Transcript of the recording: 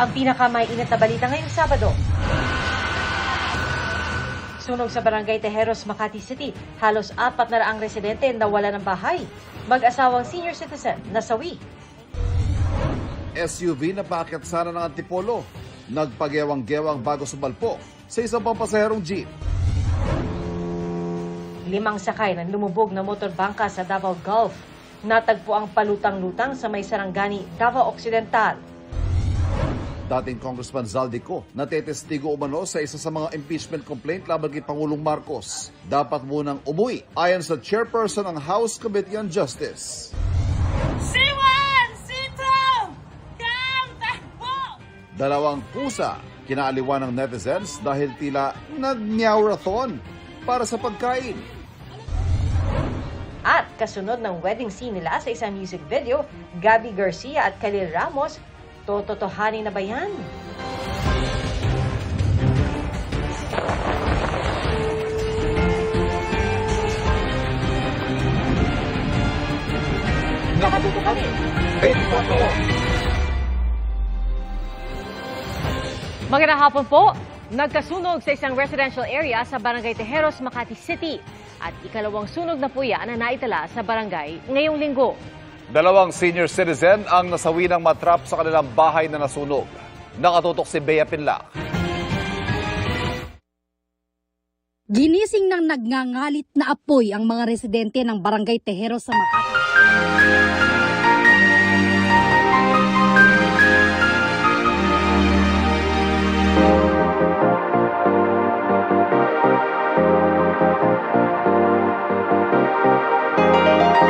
Ang pinakamaiinit na balita ngayong Sabado. Sunog sa Barangay Tejeros, Makati City. Halos 400 residente nawala ng bahay. Mag-asawang senior citizen nasawi. SUV na paakyat sana ng Antipolo. Nagpagewang-gewang bago sumalpok sa isang pampasaherong jeep. 5 sakay ng lumubog na motorbangka sa Davao Gulf. Natagpo ang palutang-lutang sa may Sarangani, Davao Occidental. Dating Congressman Zaldico natetestigo umano sa isa sa mga impeachment complaint laban kay Pangulong Marcos. Dapat munang umuwi ayon sa chairperson ng House Committee on Justice. C1! C2! Takbo! Dalawang pusa kinaaliwan ng netizens dahil tila nag-meow-rathon para sa pagkain. At kasunod ng wedding scene nila sa isang music video, Gabby Garcia at Khalil Ramos, tototohanin na ba yan? Nakatuto kami. Magandang hapon po. Nagkasunog sa isang residential area sa Barangay Tejeros, Makati City. At ikalawang sunog na po yan na naitala sa barangay ngayong linggo. 2 senior citizen ang nasawi ng matrap sa kanilang bahay na nasunog. Nakatutok si Bea Pinlac. Ginising ng nagngangalit na apoy ang mga residente ng Barangay Tejeros sa Makati.